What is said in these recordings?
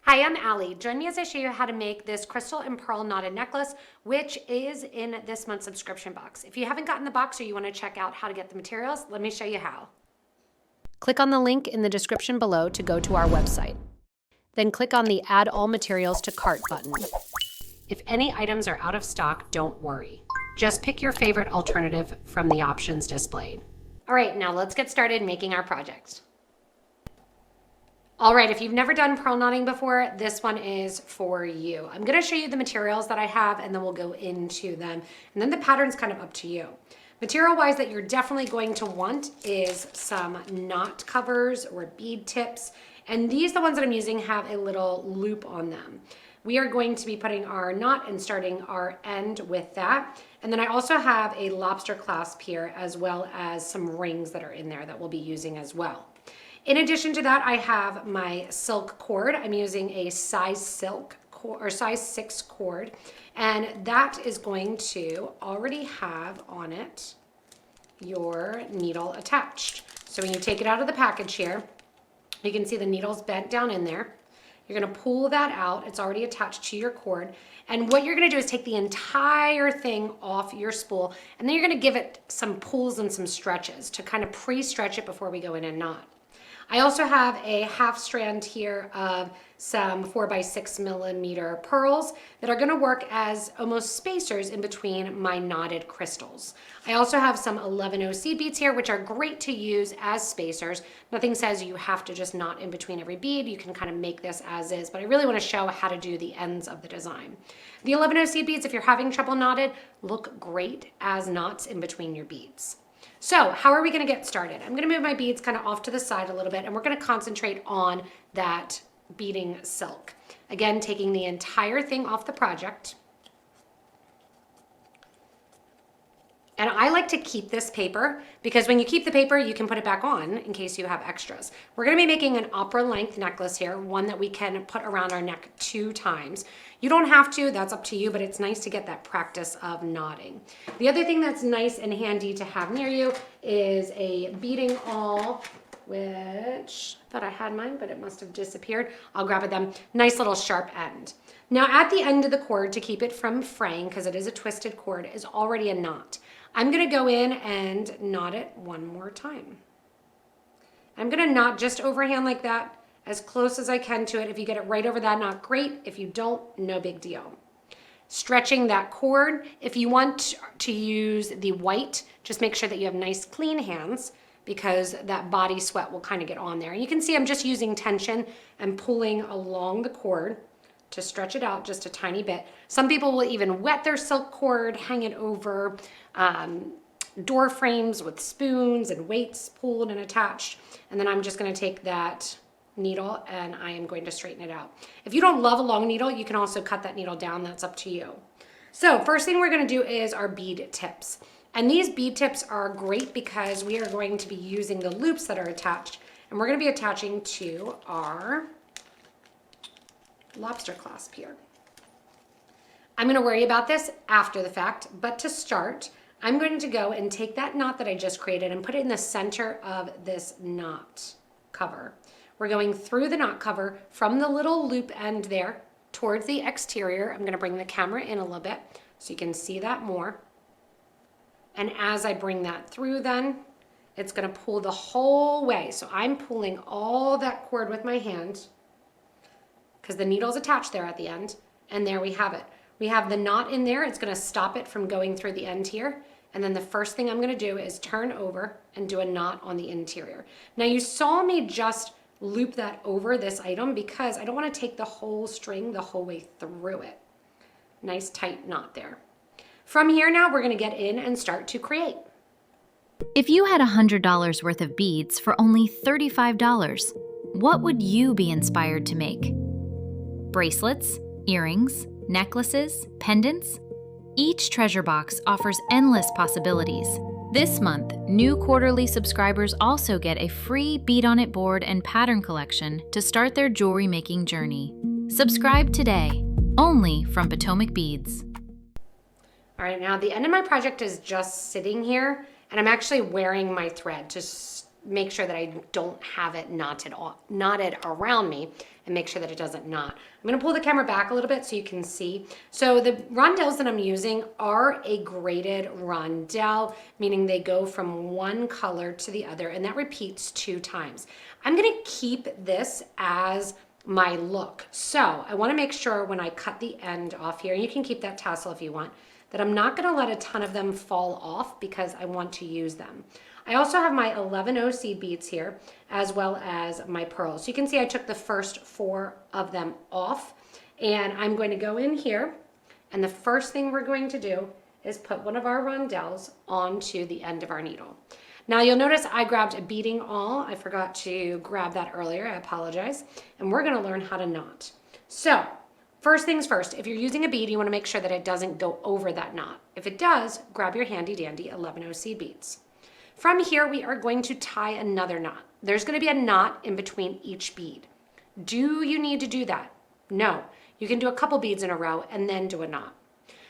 Hi, I'm Allie. Join me as I show you how to make this crystal and pearl knotted necklace, which is in this month's subscription box. If you haven't gotten the box or you want to check out how to get the materials, let me show you how. Click on the link in the description below to go to our website. Then click on the Add All Materials to Cart button. If any items are out of stock, don't worry. Just pick your favorite alternative from the options displayed. All right, now let's get started making our project. All right, if you've never done pearl knotting before, this one is for you. I'm gonna show you the materials that I have and then we'll go into them. And then the pattern's kind of up to you. Material-wise that you're definitely going to want is some knot covers or bead tips. And these, the ones that I'm using, have a little loop on them. We are going to be putting our knot and starting our end with that. And then I also have a lobster clasp here, as well as some rings that are in there that we'll be using as well. In addition to that, I have my silk cord. I'm using a size 6 cord, and that is going to already have on it your needle attached. So when you take it out of the package here, you can see the needle's bent down in there. You're gonna pull that out. It's already attached to your cord. And what you're gonna do is take the entire thing off your spool, and then you're gonna give it some pulls and some stretches to kind of pre-stretch it before we go in and knot. I also have a half strand here of some 4x6mm pearls that are gonna work as almost spacers in between my knotted crystals. I also have some 11-0 seed beads here, which are great to use as spacers. Nothing says you have to just knot in between every bead. You can kind of make this as is, but I really wanna show how to do the ends of the design. The 11-0 seed beads, if you're having trouble knotted, look great as knots in between your beads. So how are we gonna get started? I'm gonna move my beads kind of off to the side a little bit, and we're gonna concentrate on that beading silk. Again, taking the entire thing off the project. And I like to keep this paper because when you keep the paper, you can put it back on in case you have extras. We're gonna be making an opera length necklace here, one that we can put around our neck 2 times. You don't have to, that's up to you, but it's nice to get that practice of knotting. The other thing that's nice and handy to have near you is a beading awl, which I thought I had mine, but it must have disappeared. I'll grab it then. Nice little sharp end. Now at the end of the cord, to keep it from fraying, because it is a twisted cord, is already a knot. I'm gonna go in and knot it one more time. I'm gonna knot just overhand like that, as close as I can to it. If you get it right over that knot, great. If you don't, no big deal. Stretching that cord. If you want to use the white, just make sure that you have nice clean hands because that body sweat will kind of get on there. And you can see I'm just using tension and pulling along the cord to stretch it out just a tiny bit. Some people will even wet their silk cord, hang it over door frames with spoons and weights pulled and attached. And then I'm just gonna take that needle and I am going to straighten it out. If you don't love a long needle, you can also cut that needle down, that's up to you. So first thing we're gonna do is our bead tips. And these bead tips are great because we are going to be using the loops that are attached, and we're gonna be attaching to our lobster clasp here. I'm gonna worry about this after the fact, but to start, I'm going to go and take that knot that I just created and put it in the center of this knot cover. We're going through the knot cover from the little loop end there towards the exterior. I'm gonna bring the camera in a little bit so you can see that more. And as I bring that through then, it's gonna pull the whole way. So I'm pulling all that cord with my hand because the needle's attached there at the end, and there we have it. We have the knot in there. It's gonna stop it from going through the end here. And then the first thing I'm gonna do is turn over and do a knot on the interior. Now you saw me just loop that over this item because I don't wanna take the whole string the whole way through it. Nice tight knot there. From here now, we're gonna get in and start to create. If you had $100 worth of beads for only $35, what would you be inspired to make? Bracelets, earrings, necklaces, pendants? Each treasure box offers endless possibilities. This month, new quarterly subscribers also get a free bead on it board and pattern collection to start their jewelry making journey. Subscribe today, only from PotomacBeads. All right, now the end of my project is just sitting here, and I'm actually wearing my thread to make sure that I don't have it knotted around me, and make sure that it doesn't knot. I'm gonna pull the camera back a little bit so you can see. So the rondelles that I'm using are a graded rondelle, meaning they go from one color to the other, and that repeats 2 times. I'm gonna keep this as my look. So I wanna make sure when I cut the end off here, you can keep that tassel if you want, that I'm not gonna let a ton of them fall off because I want to use them. I also have my 11-0 seed beads here, as well as my pearls. So you can see I took the first 4 of them off, and I'm going to go in here, and the first thing we're going to do is put one of our rondelles onto the end of our needle. Now you'll notice I grabbed a beading awl. I forgot to grab that earlier, I apologize. And we're gonna learn how to knot. So, first things first, if you're using a bead, you wanna make sure that it doesn't go over that knot. If it does, grab your handy dandy 11-0 seed beads. From here, we are going to tie another knot. There's gonna be a knot in between each bead. Do you need to do that? No. You can do a couple beads in a row and then do a knot.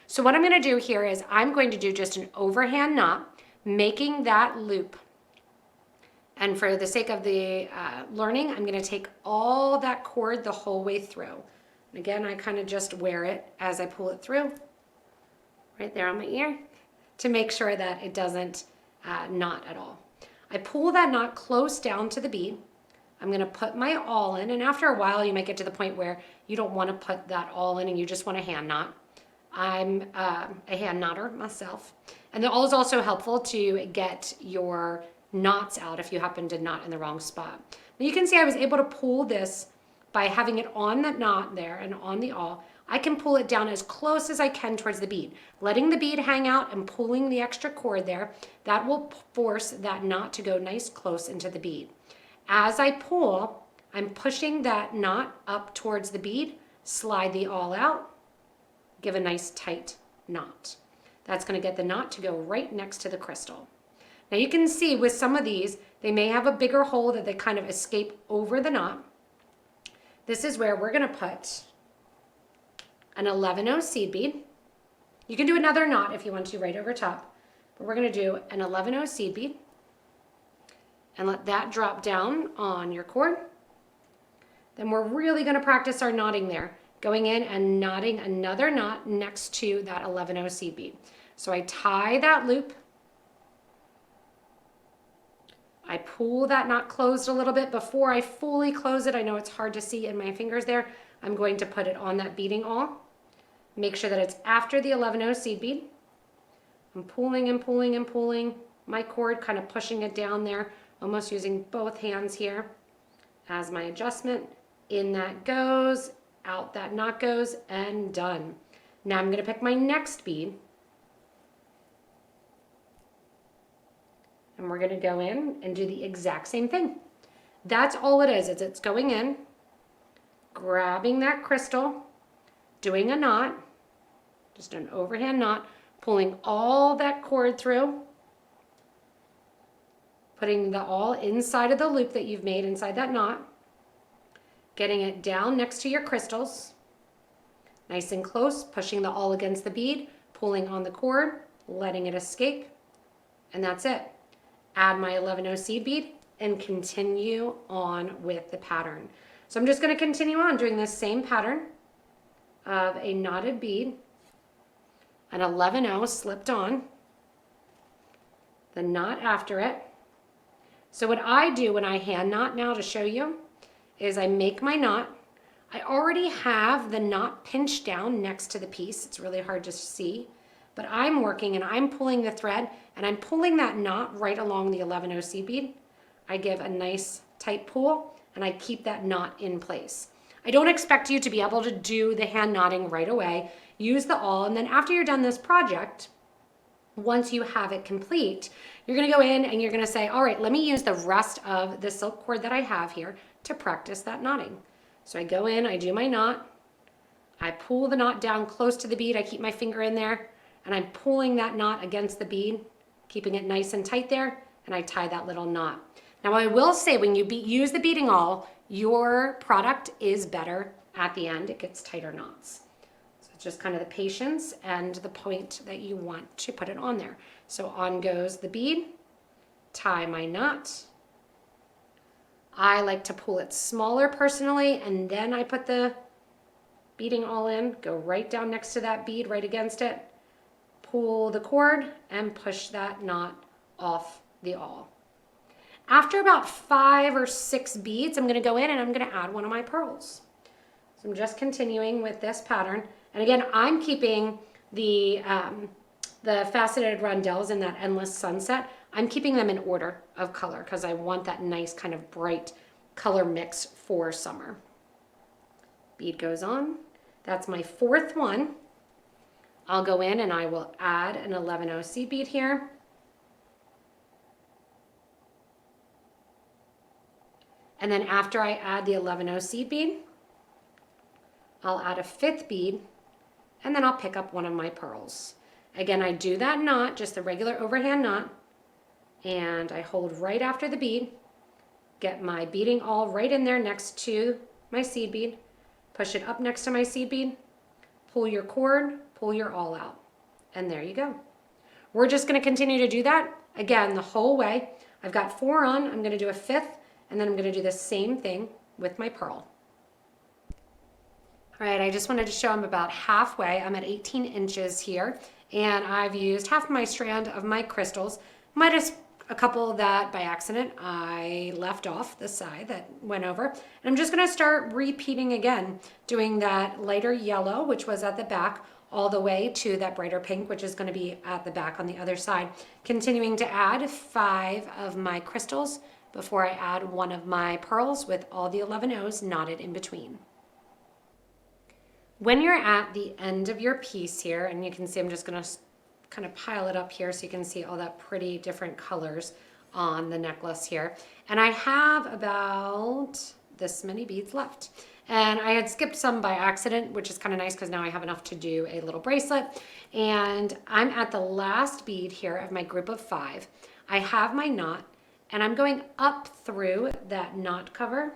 So what I'm gonna do here is I'm going to do just an overhand knot, making that loop. And for the sake of the learning, I'm gonna take all that cord the whole way through. And again, I kind of just wear it as I pull it through, right there on my ear, to make sure that it doesn't knot at all. I pull that knot close down to the bead. I'm gonna put my awl in, and after a while, you might get to the point where you don't wanna put that awl in and you just want a hand knot. I'm a hand knotter myself. And the awl is also helpful to get your knots out if you happen to knot in the wrong spot. Now you can see I was able to pull this by having it on the knot there and on the awl. I can pull it down as close as I can towards the bead. Letting the bead hang out and pulling the extra cord there, that will force that knot to go nice close into the bead. As I pull, I'm pushing that knot up towards the bead, slide the awl out, give a nice tight knot. That's gonna get the knot to go right next to the crystal. Now you can see with some of these, they may have a bigger hole that they kind of escape over the knot. This is where we're gonna put an 11-0 seed bead. You can do another knot if you want to right over top, but we're gonna do an 11-0 seed bead and let that drop down on your cord. Then we're really gonna practice our knotting there, going in and knotting another knot next to that 11-0 seed bead. So I tie that loop, I pull that knot closed a little bit before I fully close it. I know it's hard to see in my fingers there. I'm going to put it on that beading awl. Make sure that it's after the 11-0 seed bead. I'm pulling and pulling and pulling my cord, kind of pushing it down there, almost using both hands here as my adjustment. In that goes, out that knot goes, and done. Now I'm gonna pick my next bead, and we're gonna go in and do the exact same thing. That's all it is it's going in, grabbing that crystal, doing a knot, just an overhand knot, pulling all that cord through, putting the awl inside of the loop that you've made inside that knot, getting it down next to your crystals, nice and close, pushing the awl against the bead, pulling on the cord, letting it escape, and that's it. Add my 11-0 seed bead and continue on with the pattern. So I'm just going to continue on doing this same pattern of a knotted bead, an 11-0 slipped on, the knot after it. So what I do when I hand knot now to show you is I make my knot. I already have the knot pinched down next to the piece. It's really hard to see, but I'm working and I'm pulling the thread and I'm pulling that knot right along the 11-0 seed bead. I give a nice tight pull and I keep that knot in place. I don't expect you to be able to do the hand knotting right away. Use the awl, and then after you're done this project, once you have it complete, you're gonna go in and you're gonna say, all right, let me use the rest of the silk cord that I have here to practice that knotting. So I go in, I do my knot, I pull the knot down close to the bead, I keep my finger in there, and I'm pulling that knot against the bead, keeping it nice and tight there, and I tie that little knot. Now I will say when you use the beading awl, your product is better at the end. It gets tighter knots. So it's just kind of the patience and the point that you want to put it on there. So on goes the bead, tie my knot, I like to pull it smaller personally, and then I put the beading awl in, go right down next to that bead, right against it, pull the cord, and push that knot off the awl. After about 5 or 6 beads, I'm going to go in and I'm going to add one of my pearls. So I'm just continuing with this pattern. And again, I'm keeping the faceted rondelles in that endless sunset. I'm keeping them in order of color because I want that nice kind of bright color mix for summer. Bead goes on. That's my 4th one. I'll go in and I will add an 11-0 seed bead here. And then after I add the 11-0 seed bead, I'll add a 5th bead, and then I'll pick up one of my pearls. Again, I do that knot, just the regular overhand knot, and I hold right after the bead, get my beading awl right in there next to my seed bead, push it up next to my seed bead, pull your cord, pull your awl out, and there you go. We're just going to continue to do that, again, the whole way. I've got 4 on, I'm going to do a 5th, and then I'm going to do the same thing with my pearl. All right, I just wanted to show I'm about halfway. I'm at 18 inches here, and I've used half my strand of my crystals, minus a couple that by accident I left off the side that went over. And I'm just going to start repeating again, doing that lighter yellow, which was at the back, all the way to that brighter pink, which is going to be at the back on the other side. Continuing to add 5 of my crystals before I add one of my pearls with all the 11-0s knotted in between. When you're at the end of your piece here, and you can see I'm just going to kind of pile it up here so you can see all that pretty different colors on the necklace here. And I have about this many beads left. And I had skipped some by accident, which is kind of nice because now I have enough to do a little bracelet. And I'm at the last bead here of my group of 5. I have my knot, and I'm going up through that knot cover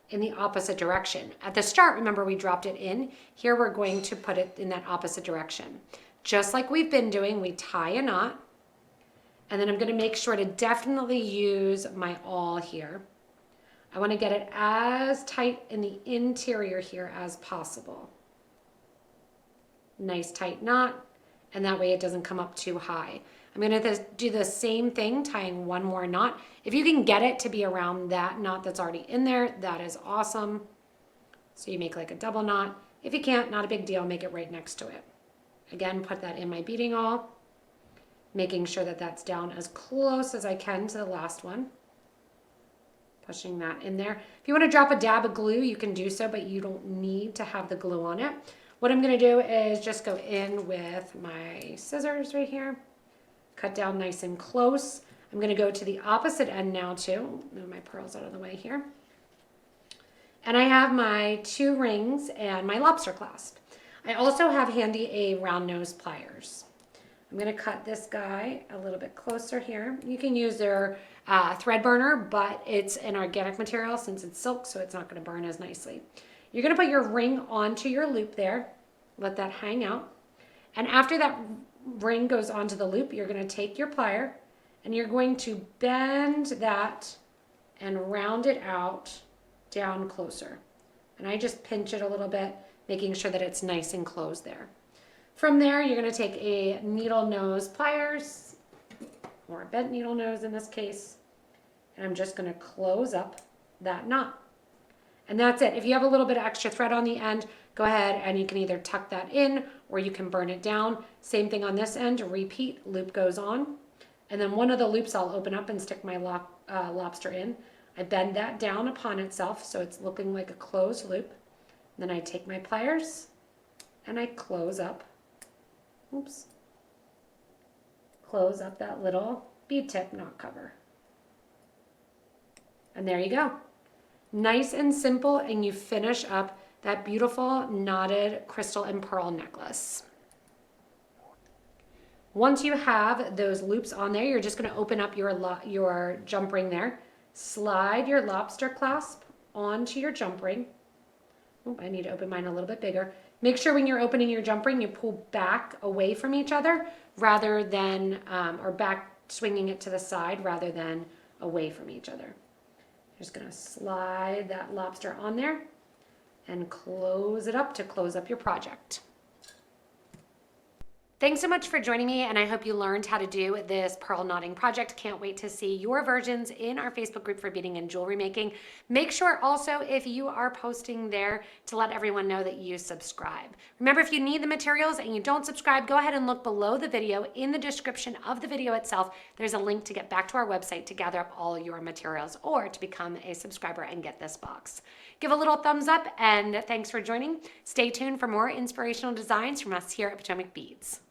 in the opposite direction. At the start, remember we dropped it in. Here we're going to put it in that opposite direction. Just like we've been doing, we tie a knot, and then I'm gonna make sure to definitely use my awl here. I wanna get it as tight in the interior here as possible. Nice tight knot, and that way it doesn't come up too high. I'm gonna do the same thing, tying one more knot. If you can get it to be around that knot that's already in there, that is awesome. So you make like a double knot. If you can't, not a big deal, make it right next to it. Again, put that in my beading awl, making sure that that's down as close as I can to the last one. Pushing that in there. If you want to drop a dab of glue, you can do so, but you don't need to have the glue on it. What I'm going to do is just go in with my scissors right here, cut down nice and close. I'm going to go to the opposite end now too. Move my pearls out of the way here. And I have my 2 rings and my lobster clasp. I also have handy a round nose pliers. I'm going to cut this guy a little bit closer here. You can use their thread burner, but it's an organic material since it's silk, so it's not going to burn as nicely. You're going to put your ring onto your loop there, let that hang out. And after that ring goes onto the loop, you're going to take your plier and you're going to bend that and round it out down closer. And I just pinch it a little bit, making sure that it's nice and closed there. From there, you're going to take a needle nose pliers, or a bent needle nose in this case, and I'm just going to close up that knot. And that's it. If you have a little bit of extra thread on the end, go ahead and you can either tuck that in or you can burn it down. Same thing on this end, repeat, loop goes on. And then one of the loops I'll open up and stick my lobster in. I bend that down upon itself so it's looking like a closed loop. Then I take my pliers and I close up, close up that little bead tip knot cover. And there you go. Nice and simple, and you finish up that beautiful knotted crystal and pearl necklace. Once you have those loops on there, you're just going to open up your jump ring there. Slide your lobster clasp onto your jump ring. Oh, I need to open mine a little bit bigger. Make sure when you're opening your jump ring, you pull back away from each other rather than, or back swinging it to the side rather than away from each other. Just gonna slide that lobster on there and close it up to close up your project. Thanks so much for joining me, and I hope you learned how to do this pearl knotting project. Can't wait to see your versions in our Facebook group for beading and jewelry making. Make sure also, if you are posting there, to let everyone know that you subscribe. Remember, if you need the materials and you don't subscribe, go ahead and look below the video. In the description of the video itself, there's a link to get back to our website to gather up all your materials or to become a subscriber and get this box. Give a little thumbs up, and thanks for joining. Stay tuned for more inspirational designs from us here at Potomac Beads.